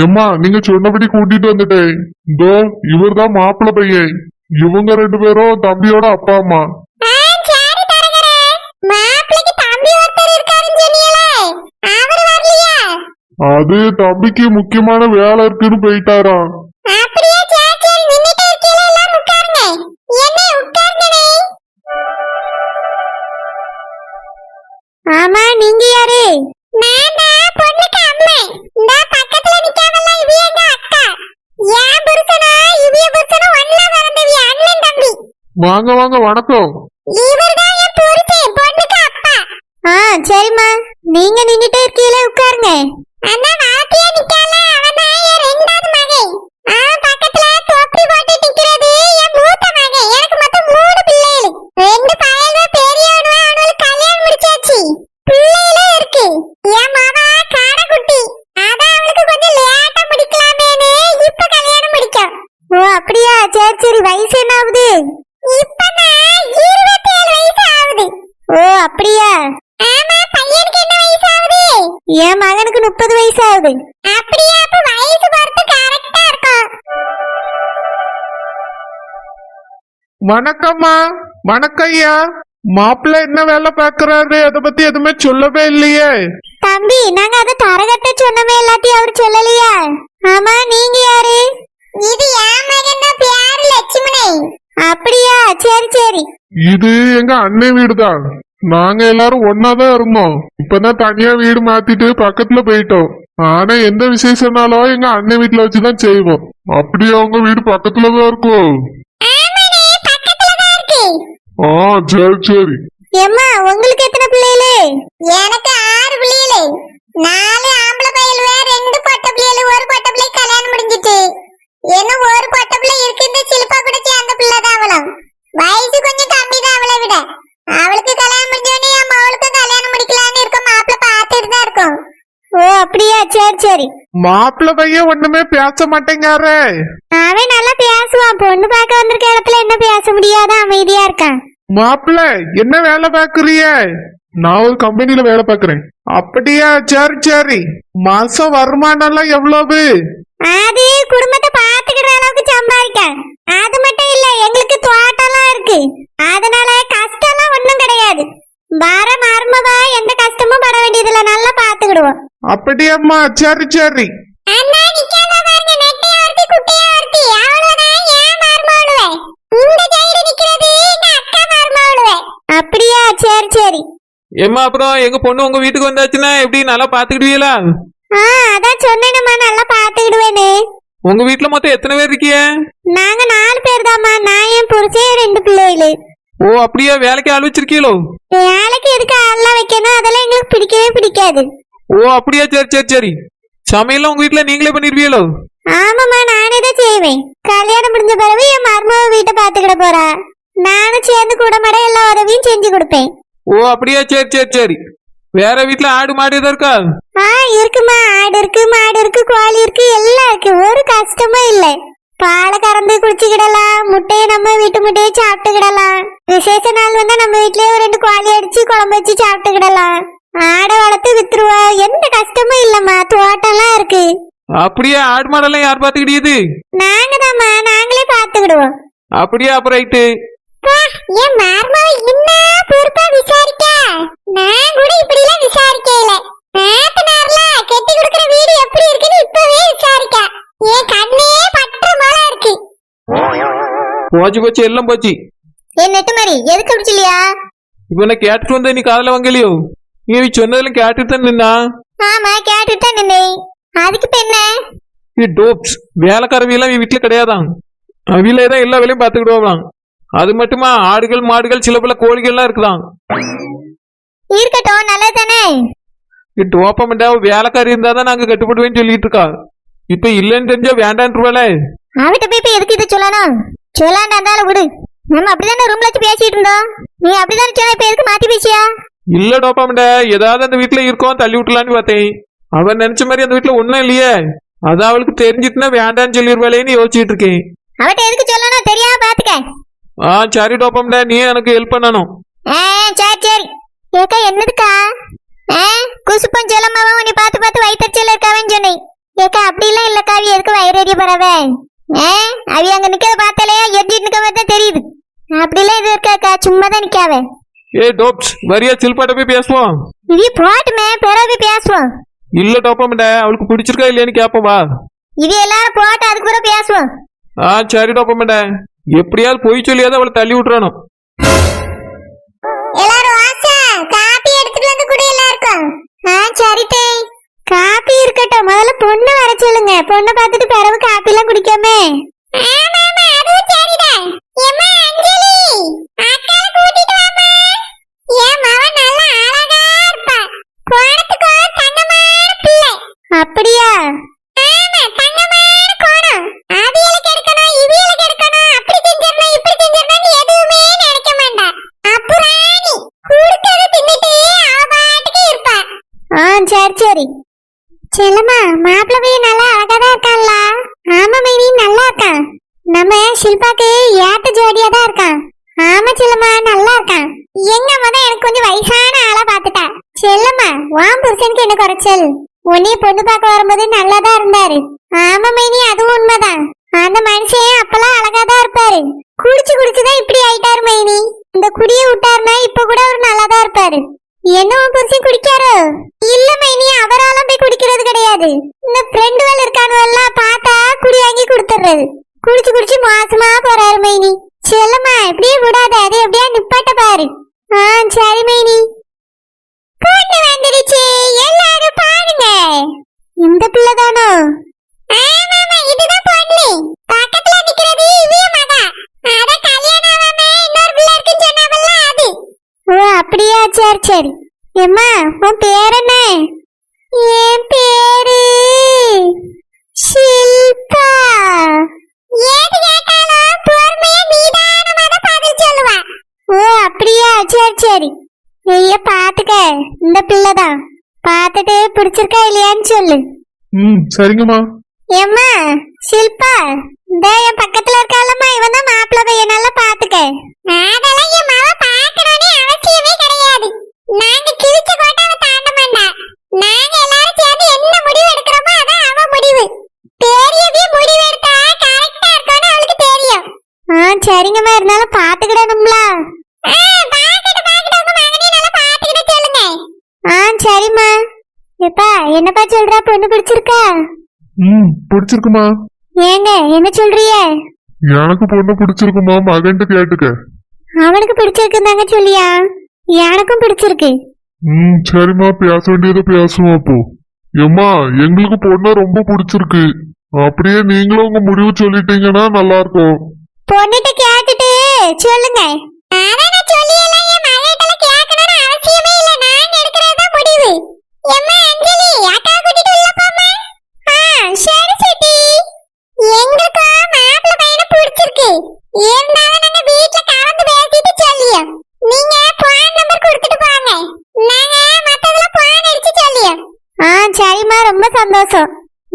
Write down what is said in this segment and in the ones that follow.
ஏம்மா நீங்க சொன்னபடி கூட்டிட்டு வந்துட்டேன். இதோ இவர் தான் மாப்பிள்ள பையன். இவங்க 2 பேரும் தம்பியோட அப்பா அம்மா. அது தம்பிக்கு முக்கியமான வேலை இருக்குன்னு போயிட்டாராம். ஆமா, நீங்க யாரு? பொண்ணுக்கு அம்மா. இந்த பக்கத்துல நிக்காமல இவிய எங்க அக்கா. ஏன் புருஷனா இவிய புருஷனா ஒண்ணா வரந்தவிய அண்ணன் தம்பி. வாங்க வாங்க, வணக்கம். இவர்தான் என் புருஷன், பொண்ணுக்கு அப்பா. சரிம்மா, நீங்க நின்னுட்டே இருக்கீல, உட்காருங்க. அண்ணா வாத்தியா நிக்கால, அவன் என் 2வது மகன். பக்கத்துல தொப்பி போட்டு நிக்கிறது என் மூத்த மகன். எனக்கு மொத்தம் 3 பிள்ளைகள். 2 பையன்கள் பெரியவனும் அவனுக்கு கல்யாணம் முடிச்சாச்சு. பிள்ளைகளே இருக்கு. என் மாமா காடக்குட்டி. அதான் அவளுக்கு கொஞ்சம் லேட்டா முடிக்கலாமேன்னு இப்ப கல்யாணம் முடிக்கும். ஓ அப்படியா? சரி சரி. வயசு என்ன ஆகுது? இப்பதான் 27 வயசு ஆகுது. ஓ அப்படியா? ஆமா, பையனுக்கு என்ன வயசு ஆகுது? என் மகனுக்கு 30 வயசு ஆகுது. அப்படியா? அப்ப வயசு பொறுத்து கரெக்டா இருக்கும். வணக்கம்மா. வணக்கம் ஐயா. மாப்பிள்ள என்ன வேலை பாக்குறாரு? அத பத்தி எதுவுமே சொல்லவே இல்லையே. தம்பி, நாங்க அதை தரகட்ட சொன்னமே, எல்லாத்தையும் அவர் சொல்லலையா? ஆமா, நீங்க யாரு? இது என் மகன் தான், பேரு லட்சுமணி. அப்படியா? சரி சரி. இது எங்க அண்ணன் வீடுதான். நாங்க எல்லாரும் ஒன்னாதான் இருந்தோம். இப்பதான் தனியா வீடு மாத்திட்டு பக்கத்துல போயிட்டோம். ஆனா எந்த விசேஷம்னாலும் எங்க அண்ணன் வீட்டுல வச்சுதான் செய்வோம். அப்படியே அவங்க வீடு பக்கத்துலதான் இருக்கும். சரி சரி. ஏம்மா, உங்களுக்கு எத்தனை பிள்ளைகளு? எனக்கு 6 பிள்ளைகளு. 4 ஆம்பளை பையலுவே, 2 பொட்ட பிள்ளைகளு. ஒரு பொட்ட பிள்ளை கல்யாணம் முடிஞ்சிட்டு. இன்னும் ஒரு பொட்ட பிள்ளை இருக்கு. இந்த சிலுப்பா கூட சேர்ந்த பிள்ளை தான் அவளும். வயசு கொஞ்சம் கம்மி தான் அவளை விட. அவளுக்கு கல்யாணம் முடிஞ்சோடனே என் மவளுக்கு கல்யாணம் முடிக்கலான்னு இருக்கும். மாப்பிள்ள பார்த்துட்டு தான் இருக்கும். ஓ அப்படியா? சரி சரி. மாப்பிள்ள பையன் ஒண்ணுமே பேச மாட்டேங்காரு. அவன் நல்லா பேசுவான். பொண்ணு பார்க்க வந்திருக்க இடத்துல என்ன பேச முடியாத அமைதியா இருக்கான். மாப்பிள்ள என்ன வேலை பாக்குறிய? நான் ஒரு கம்பெனில வேலை பாக்குறேன். அப்படியா? சரி சரி. மாசம் வருமானம் எல்லாம் எவ்வளவு? அது குடும்பத்தை பாத்துக்கிற அளவுக்கு சம்பாதிக்க. அது மட்டும் இல்ல, எங்களுக்கு தோட்டம்லாம் இருக்கு. அதனால கஷ்டம்லாம் ஒண்ணும் கிடையாது. வர மருமவா எந்த கஷ்டமும் பட வேண்டியதில்ல. நல்லா பாத்துக்கிடுவோம். அப்படியாம்மா? சரி சரி. அப்படியா? சரி சரி. ஏம்மா, அப்புறம் எங்க பொண்ணு உங்க வீட்டுக்கு வந்தாச்சுன்னா எப்படி நல்லா பாத்துக்கிடுவீங்களா? அதான் சொன்னேனம்மா, நல்லா பாத்துக்கிடுவேன்னு. உங்க வீட்டுல மொத்தம் எத்தனை பேர் இருக்கீங்க? நாங்க 4 பேர் தாம்மா. நான், என் புருஷன், 2 பிள்ளைகள். ஓ அப்படியா? வேலைக்கு ஆள் வச்சிருக்கீங்களோ? வேலைக்கு எதுக்கு ஆள்லாம் வைக்கணும்? அதெல்லாம் எங்களுக்கு பிடிக்கவே பிடிக்காது. ஓ அப்படியா? சரி சரி சரி. சமையல்லாம் உங்க வீட்டுல நீங்களே பண்ணிருவீங்களோ? ஆமாம்மா, நானே தான் செய்வேன். கல்யாணம் முடிஞ்ச பிறகு என் மருமக வீட்டை பாத்துக்கிட போறா. நானும் சேர்ந்து கூட மாட எல்லா உதவியும் செஞ்சு கொடுப்பேன். ஓ அப்படியா? சரி சரி சரி. வேற வீட்டுல ஆடு மாடு எதாவது இருக்கா? இருக்குமா. ஆடு இருக்கு, மாடு இருக்கு, கோழி இருக்கு, எல்லாம் இருக்கு. ஒரு கஷ்டமும் இல்ல. பாலை கறந்து குடிச்சுக்கிடலாம். முட்டையை நம்ம வீட்டு முட்டையை சாப்பிட்டுக்கிடலாம். விசேஷ நாள் வந்தா நம்ம வீட்லயே ஒரு 2 கோழி அடிச்சு குழம்பு வச்சு சாப்பிட்டுக்கிடலாம். ஆடை வளர்த்து வித்துருவோம். எந்த கஷ்டமும் இல்லம்மா. தோட்டம்லாம் இருக்கு. அப்படியா? ஆடு மாடெல்லாம் யார் பாத்துக்கிடியது? நாங்க தாம்மா, நாங்களே பாத்துக்கிடுவோம். அப்படியா? அப்ப ரைட்டு. என் மருமக என்ன பொறுப்பா விசாரிக்க. நான் கூட இப்படி எல்லாம் விசாரிக்கல. நாத்தனார்ல கட்டி கொடுக்கிற வீடு எப்படி இருக்குன்னு இப்பவே விசாரிக்க. என் கண்ணே பற்ற போல இருக்கு. போச்சு போச்சு, எல்லாம் போச்சு. என் நெட்டு மாதிரி எதுக்கு பிடிச்சில்லையா? இப்ப நான் கேட்டுட்டு வந்த நீ காதல வாங்கலையோ? நீ சொன்னதெல்லாம் கேட்டுட்டு தான் நின்னா. ஆமா, கேட்டுட்டு தான் நின்னேன். அதுக்கு இப்ப என்ன? இது டோப்ஸ் வேலைக்காரவியெல்லாம் வீட்டுல கிடையாதான். அவில தான் எல்லா வேலையும் பாத்துக்கிடுவாங்களாம். அது மட்டுமா, ஆடுகள் மாடுகள் சில பல கோழிகள்லாம் இருக்குதான். இருக்கட்டும், நல்லது தானே. டோப்பமெண்டா வேலைக்காரி இருந்தாதான் நாங்க கட்டுப்படுவேன்னு சொல்லிட்டு இருக்கா. இப்ப இல்லன்னு தெரிஞ்சா வேண்டான்றுவாளே. அவட்ட போய் இப்ப எதுக்கு இதை சொல்லணும்? சொல்லாண்டா இருந்தாலும் விடு. நம்ம அப்படிதானே ரூம்ல வச்சு பேசிட்டு இருந்தோம். நீ அப்படிதானே சொன்ன, இப்ப எதுக்கு மாத்தி பேசியா? இல்ல டோப்பமெண்டா, ஏதாவது அந்த வீட்டுல இருக்கோம் தள்ளி விட்டலான்னு பார்த்தேன். அவன் நினைச்ச மாதிரி அந்த வீட்டுல ஒண்ணும் இல்லையே. அது அவளுக்கு தெரிஞ்சிட்டுனா வேண்டான்னு சொல்லிடுவாளேன்னு யோசிச்சுட்டு இருக்கேன். அவட்ட எதுக்கு சொல்லணும்? தெரியாம பாத்துக்க. சரி டோப்பம்டா, நீ எனக்கு ஹெல்ப் பண்ணணும். சரி சரி. ஏக்கா என்னதுக்கா? குசுப்பம் ஜலமாவும் நீ பார்த்து பார்த்து வயிற்றுச்சல் இருக்காவேன்னு சொன்னேன். ஏக்கா அப்படி எல்லாம் அவி அங்க நிக்கிறத பார்த்தாலே எரிஞ்சிட்டு நிக்க மாதிரி தான் தெரியுது. அப்படிலாம் இது இருக்காக்கா, சும்மா தான் நிக்காவே. ஏ டோப்ஸ், வரியா சில்பாட்ட போய் பேசுவோம். இவி போட்டுமே, பிறகு பேசுவோம். இல்ல டோப்பமண்ட, அவளுக்கு பிடிச்சிருக்கா இல்லையான்னு கேப்போம் வா. இவி எல்லாரும் போட்டு அதுக்கு பிறகு பேசுவோம். சரி டோப்பமண்ட, எப்படியாவது பொய் சொல்லியாவது அவளை தள்ளி விட்டுறானும். எல்லாரும் ஆசா காப்பி எடுத்துட்டு வந்து குடி எல்லாருக்கும். சரி தேய், காப்பி இருக்கட்டும். முதல்ல பொண்ணு வர சொல்லுங்க. பொண்ணை பார்த்துட்டு பிறகு காப்பி எல்லாம் குடிக்காமே. அதுவும் சரிதான். ஏம்மா அஞ்சலி, அக்காளை கூட்டிட்டு வாமா. என் மவன் நல்லா அழகா இருப்பா. கோணத்துக்கு தங்கமான பிள்ளை. அப்படியா? ஆமா, தங்கமான கோணம். அவியலுக்கு எடுக்கணும், இவியலுக்கு எடுக்கணும், அப்படி செஞ்சிடணும், இப்படி செஞ்சிடணும் எதுவுமே நினைக்க மாட்டா. அப்புறாணி குடுக்கறது தின்னுட்டு அவ பாட்டுக்கு இருப்பா. சரி சரி. செல்லம்மா, மாப்பிள்ளை பையன் நல்லா அழகாதான் இருக்கான்ல? ஆமா மைனி, நல்லா இருக்கான். நம்ம ஷில்பாக்கு ஏத்த ஜோடியா தான் இருக்கான். ஆமா செல்லம்மா, நல்லா இருக்கான். எங்க அம்மா தான் எனக்கு கொஞ்சம் வயசான ஆளா பாத்துட்டா. செல்லம்மா, வாம் புருஷனுக்கு என்ன குறைச்சல்? உன்னைய பொண்ணு பார்க்க வரும்போது நல்லாதான் இருந்தாரு. ஆமா மைனி, அதுவும் உண்மைதான். அந்த மனுஷன் அப்பெல்லாம் அழகாதான் இருப்பாரு. குடிச்சு குடிச்சுதான் இப்படி ஆயிட்டாரு மைனி. இந்த குடியை விட்டாருன்னா இப்ப கூட அவர் நல்லாதான் இருப்பாரு. என்ன உன் புருஷன் குடிக்காரோ? இல்ல மைனி, அவராலும் போய் குடிக்கிறது கிடையாது. இந்த ஃப்ரெண்டுகள் இருக்கானுவெல்லாம் பார்த்தா குடி வாங்கி கொடுத்துறது. குடிச்சு குடிச்சு மோசமா போறாரு மைனி. செல்லம்மா, இப்படியே விடாத, அது எப்படியா நிப்பாட்ட பாரு. சரி மைனி. பொண்ணு வந்துடுச்சு, எல்லாரும் பாருங்க. இந்த பிள்ளை தானோ? ஆமாமா, இதுதான் பொண்ணு. பக்கத்துல நிக்கிறது இவிய மகா. அத கல்யாணம் ஆகாம இன்னொரு பிள்ளை இருக்குன்னு சொன்னாவல்ல, அது. அப்படியா? சரி சரி. எம்மா, உன் பேர் என்ன? என் பேரு ஷில்பா. ஏது கேட்டாலும் பொறுமையா நிதானமா தான் பதில் சொல்லுவா. அப்படியா? சரி சரி. ஐயா பாத்துக்க, இந்த பிள்ளைதான். பாத்துட்டு பிடிச்சிருக்கா இல்லையான்னு சொல்லு. சரிங்கம்மா. ஏம்மா ஷில்பா, இந்த என் பக்கத்துல இருக்காளம்மா, இவன் தான் மாப்பிள்ளை பையன். நல்லா பாத்துக்க. அதெல்லாம் என் மாவ பாக்கணும்னு அவசியமே கிடையாது. நாங்க கிழிச்ச கோட்டை அவ தாண்ட மாட்டா. நாங்க எல்லாரும் சேர்ந்து என்ன முடிவு எடுக்கிறோமோ அதான் அவ முடிவு. பெரியவே முடிவு எடுத்தா கரெக்டா இருக்கும்னு அவளுக்கு தெரியும். சரிங்கம்மா, இருந்தாலும் பாத்துக்கிடணும்ல. உங்க மகனே நல்லா பாத்துக்கிட சொல்லுங்க. சரிம்மா. எப்பா, என்னப்பா சொல்றா? பொண்ணு பிடிச்சிருக்கா? பிடிச்சிருக்குமா? ஏங்க என்ன சொல்றிய? எனக்கு பொண்ணு பிடிச்சிருக்குமா, மகன்ட்டு கேட்டுக்க. அவனுக்கு பிடிச்சிருக்குதாங்க சொல்லியா? எனக்கும் பிடிச்சிருக்கு. சரிம்மா, பேச வேண்டியதை பேசுவோம். அப்போ எம்மா, எங்களுக்கு பொண்ணு ரொம்ப பிடிச்சிருக்கு. அப்படியே நீங்களும் உங்க முடிவு சொல்லிட்டீங்கன்னா நல்லா இருக்கும். பொண்ணுட்ட கேட்டுட்டு சொல்லுங்க. அத நான் சொல்லியெல்லாம் என் மகேட்டல கேட்கணும்னு அவசியமே இல்ல. நாங்க எடுக்கிறதா முடிவு. எம்மா அஞ்சலி, அக்கா கூட்டிட்டு உள்ள போமா. சரி சிட்டி. எங்களுக்கு மாப்பிள்ளை பையனை பிடிச்சிருக்கு. இருந்தாலும் நாங்க வீட்ல கலந்து பேசிட்டு சொல்லியோம். நீங்க போன் நம்பர் கொடுத்துட்டு போங்க. நாங்க மத்ததுல போன் அடிச்சு சொல்லியோம். சரிம்மா, ரொம்ப சந்தோஷம்.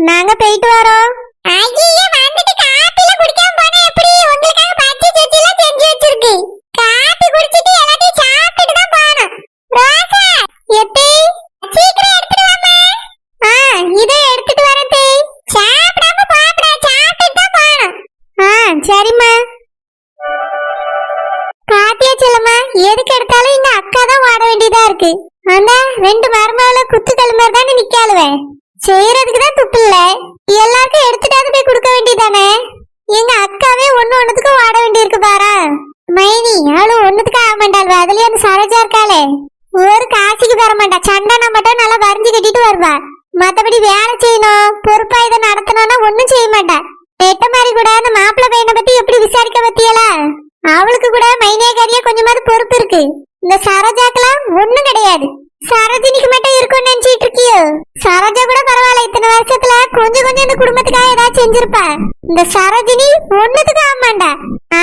நாங்க போயிட்டு வரோம். ஐயே, வந்துட்டு காப்பில குடிக்காம போனா எப்படி? உங்களுக்காக பச்சை சச்சிலாம் செஞ்சு வச்சிருக்கு. காப்பி குடிச்சிட்டு எல்லாத்தையும் சாப்பிட்டுட்டு தான் போகணும். ரோசா, எத்தே சீக்கிரம் எடுத்துட்டு வாமா. இதை எடுத்துட்டு வரேன் தே. சாப்பிடாம போகடா, சாப்பிட்டுட்டு தான் போகணும். சரிம்மா. பாத்தியா செல்லம்மா, எதுக்கு எடுத்தாலும் எங்க அக்கா தான் ஓட வேண்டியதா இருக்கு. அந்த ரெண்டு மருமகளை குத்துக்கல் மாதிரி தானே நிக்காளுவே. செய்யறதுக்கு தான் துப்பு இல்ல. எல்லாருக்கும் எடுத்துட்டாவது போய் கொடுக்க வேண்டியதானே. எங்க அக்காவே ஒண்ணுத்துக்கு ஓட வேண்டியிருக்கு பாரா. மைனி அவளும் ஒண்ணுத்துக்கு ஆக மாட்டாள். அதுலயே அந்த சரோஜா இருக்காளே, ஒரு காசுக்கு தர மாட்டா. சண்டை மட்டும் நல்லா வரைஞ்சு கட்டிட்டு வருவா. மத்தபடி வேலை செய்யணும், பொறுப்பா இதை நடத்தணும்னா ஒண்ணும் செய்ய மாட்டா. நெட்ட மாதிரி கூட அந்த மாப்பிள்ளை பையனை பத்தி எப்படி விசாரிக்க பத்தியலா? அவளுக்கு கூட மைனேகாரியா கொஞ்சமாவது பொறுப்பு இருக்கு. இந்த சரோஜாக்கெல்லாம் ஒண்ணும் கிடையாது. சரோஜினிக்கு மட்டும் இருக்கும்னு நினைச்சிட்டு இருக்கியோ? சரோஜா கூட பரவாயில்ல, இத்தனை வருஷத்துல கொஞ்சம் கொஞ்சம் இந்த குடும்பத்துக்காக ஏதாவது செஞ்சிருப்பா. இந்த சரோஜினி ஒண்ணுத்துக்கு ஆமாண்டா.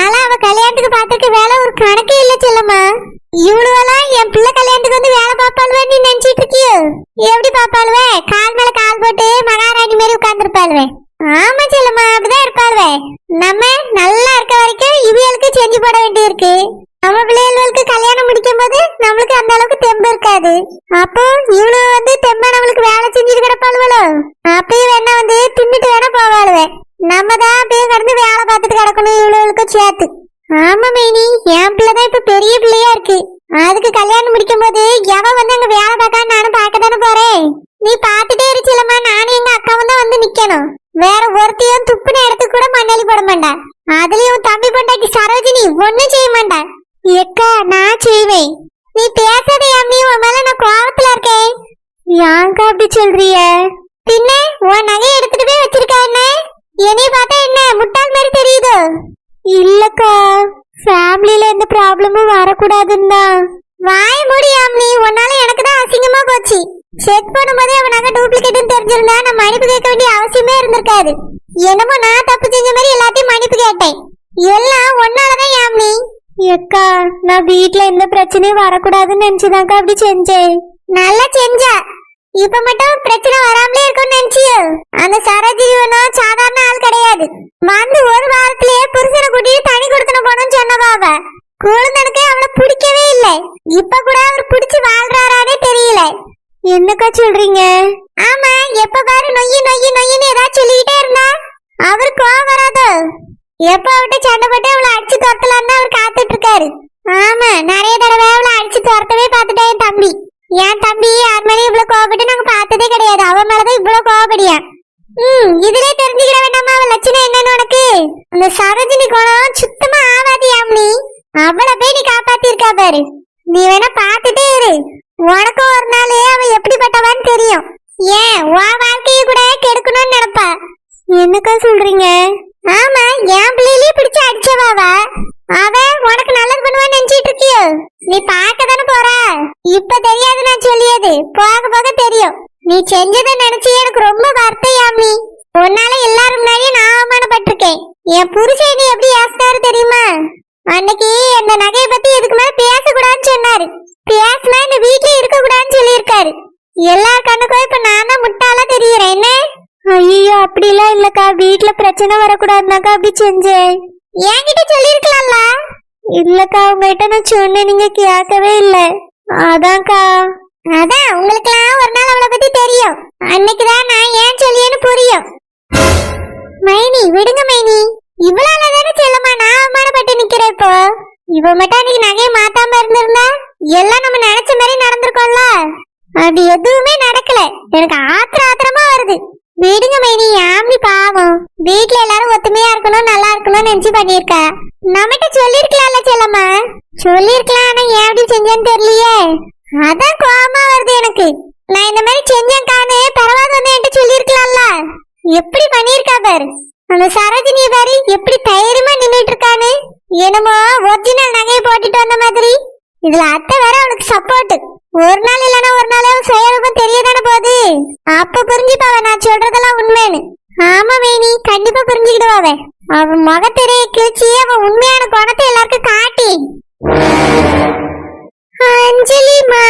ஆனா அவ கல்யாணத்துக்கு பாத்துக்க வேலை ஒரு கணக்கே இல்ல செல்லம்மா. இவ்வளவுலாம் என் பிள்ளை கல்யாணத்துக்கு வந்து வேலை பாப்பாளுவே நீ நினைச்சிட்டு இருக்கியோ? எப்படி பாப்பாளுவே? கால் மேல கால் போட்டு மகாராணி மாதிரி உட்கார்ந்துருப்பாளுவே. ஆமா செல்லம்மா, அப்படிதான் இருப்பாளுவே. நம்ம நல்லா இருக்க வரைக்கும் இவியலுக்கு செஞ்சு போட வேண்டியிருக்கு. நம்ம பிள்ளைகளுக்கு கல்யாணம் முடிக்கும் போது நம்மளுக்கு அந்த அளவுக்கு தெம்பு இருக்காது. அப்போ இவ்வளவு வந்து தெம்பா நம்மளுக்கு வேலை செஞ்சுட்டு கிடப்பாளுவோ? அப்பயும் வேணா வந்து தின்னுட்டு வேணா போவாளுவே. நம்ம தான் அப்படியே கடந்து வேலை பார்த்துட்டு கிடக்கணும் இவ்வளவுக்கும் சேர்த்து. ஆமா மைனி, என் பிள்ளைதான் இப்ப பெரிய பிள்ளையா இருக்கு. அதுக்கு கல்யாணம் முடிக்கும் போது எவ வந்து அங்க வேலை பார்க்க நானும் பார்க்க தானே போறேன். நீ பாத்துட்டே இருச்சிலம்மா, நானும் எங்க அக்காவும் தான் வந்து நிக்கணும். வேற ஒருத்தையும் துப்புன இடத்துக்கு கூட மண்ணாளி போட மாட்டா. அதுலயும் தம்பி பொண்டாட்டி சரோஜினி ஒண்ணும் செய்ய மாட்டா. எக்கா நான் செய்வேன். நீ பேசாத அம்மி, உன் மேல நான் கோவத்துல இருக்கேன். யாங்க அப்படி சொல்றிய? பின்ன உன் நகையை எடுத்துட்டு போய் வச்சிருக்கா என்ன? என்னைய பார்த்தா என்ன முட்டாள் மாதிரி தெரியுதோ? இல்லக்கா, ஃபேமிலில எந்த ப்ராப்ளமும் வரக்கூடாதுன்னா. வாய முடியாம நீ, உன்னால எனக்கு தான் அசிங்கமா போச்சு. செக் பண்ணும்போதே அவன் நகை டூப்ளிகேட்னு தெரிஞ்சிருந்தா நான் மன்னிப்பு கேட்க வேண்டிய அவசியமே இருந்திருக்காது. என்னமோ நான் தப்பு செஞ்ச மாதிரி எல்லாத்தையும் மன்னிப்பு கேட்டேன். எல்லாம் ஒன்னாலதான் யாமினி. எக்கா, நான் வீட்ல எந்த பிரச்சனையும் வரக்கூடாதுன்னு நினைச்சுதாக்கா அப்படி செஞ்சேன். நல்லா செஞ்சா. இப்ப மட்டும் பிரச்சனை வராமலே இருக்கும்னு நினைச்சியோ? அந்த சரோஜினி ஒன்னும் சாதாரண ஆள் கிடையாது. வந்து ஒரு வாரத்திலேயே புருஷனை கூட்டிட்டு தனி கொடுக்கணும் போனோம்னு சொன்னவா அவ. குழந்தனுக்கு அவளை பிடிக்கவே இல்லை. இப்ப கூட அவர் பிடிச்சு வாழ்றாரானே தெரியல. என்னக்கா சொல்றீங்க? ஆமா, எப்ப பாரு நொய்யி நொய்யி நொய்யின்னு ஏதாவது சொல்லிக்கிட்டே இருந்தா அவரு கோவம் வராதோ? எப்ப அவட்ட சண்டை போட்டு அவளை அடிச்சு துரத்தலான்னு அவர் காத்துட்டு இருக்காரு. ஆமா, நிறைய தடவை அவளை அடிச்சு துரத்தவே பார்த்துட்டேன் என் தம்பி. என் தம்பி யார் மேலேயும் இவ்வளவு கோவப்பட்டு நாங்க பார்த்ததே கிடையாது. அவன் மேலதான் இவ்வளவு கோவப்படியா. இதுலயே தெரிஞ்சுக்கிற வேண்டாமா அவன் லட்சணம் என்னன்னு உனக்கு? அந்த சரோஜினி குணம் சுத்தமா ஆவாது யாமினி. அவளை போய் நீ காப்பாத்தி இருக்கா பாரு. நீ வேணா பாத்துட்டே இரு, உனக்கும் ஒரு நாள் அவ எப்படிப்பட்டவான்னு தெரியும். ஏன் உன் வாழ்க்கைய கூட கெடுக்கணும்னு நினைப்பா. என்னக்கா சொல்றீங்க? ஆமா, என் பிள்ளையிலேயே பிடிச்சு அடிச்சவாவா. அவ உனக்கு நல்லது பண்ணுவான்னு நினைச்சிட்டு இருக்கியோ? நீ பார்க்க தானே போற. இப்ப தெரியாது நான் சொல்லியது, போக போக தெரியும். நீ செஞ்சதை நினைச்சு எனக்கு ரொம்ப வருத்தம் யாமினி. உன்னால எல்லாரும் முன்னாடியும் நான் அவமானப்பட்டிருக்கேன். என் புருஷன் நீ எப்படி ஏசினாரு தெரியுமா? அன்னைக்கு அந்த நகையை பத்தி இதுக்கு மேல பேசக்கூடாதுன்னு சொன்னாரு. பேசினா இந்த வீட்டுல இருக்க கூடாதுன்னு சொல்லியிருக்காரு. எல்லார் கண்ணுக்கும் இப்ப நான் தான் முட்டாளா தெரியுறேன் என்ன? ஐயோ, அப்படிலாம் இல்லக்கா, வீட்டுல பிரச்சனை வரக்கூடாதுனாக்கா அப்படி செஞ்சேன். என்கிட்ட சொல்லிருக்கலாம்ல. இல்லக்கா, உங்ககிட்ட நான் சொன்னேன், நீங்க கேட்கவே இல்ல. அதான்க்கா. அதான் உங்களுக்கு எல்லாம் ஒரு நாள் அவளை பத்தி தெரியும். அன்னைக்குதான் நான் ஏன் சொல்லியேன்னு புரியும். மைனி விடுங்க மைனி, இவ்வளவு தானே செல்லமா நான் அவமானப்பட்டு நிக்கிறேன். இப்போ இவ மட்டும் அன்னைக்கு நகையை மாத்தாம இருந்திருந்தா எல்லாம் நம்ம நினைச்ச மாதிரி நடந்திருக்கோம்ல. அது எதுவுமே நடக்கல. எனக்கு ஆத்திரமா வருது. விடுங்க மைனி, யாமினி பாவம். வீட்டுல எல்லாரும் ஒத்துமையா இருக்கணும், நல்லா இருக்கணும்னு நினைச்சு பண்ணிருக்கா. நம்மகிட்ட சொல்லிருக்கலாம்ல செல்லம்மா. சொல்லிருக்கலாம், ஆனா ஏன் அப்படி செஞ்சேன்னு தெரியலையே. அதான் கோவமா வருது எனக்கு. நான் இந்த மாதிரி செஞ்சேன்கானு பரவாயில்ல வந்து என்கிட்ட சொல்லிருக்கலாம்ல. எப்படி பண்ணிருக்கா பாரு. அந்த சரோஜினி பாரு எப்படி தைரியமா நின்னுட்டு இருக்கானு. என்னமோ ஒரிஜினல் நகையை போட்டுட்டு வந்த மாதிரி. இதுல அத்தை வேற அவனுக்கு சப்போர்ட். ஒரு நாள் இல்லனா ஒரு நாள் செயலுக்கும் தெரியதானே போகுது. அப்ப புரிஞ்சுப்பாவ நான் சொல்றதெல்லாம் உண்மைன்னு. ஆமா வேணி, கண்டிப்பா புரிஞ்சுக்கிடுவாவ. அவன் முகத்திரைய கிழிச்சி அவன் உண்மையான குணத்தை எல்லாருக்கும் காட்டி. அஞ்சலி மா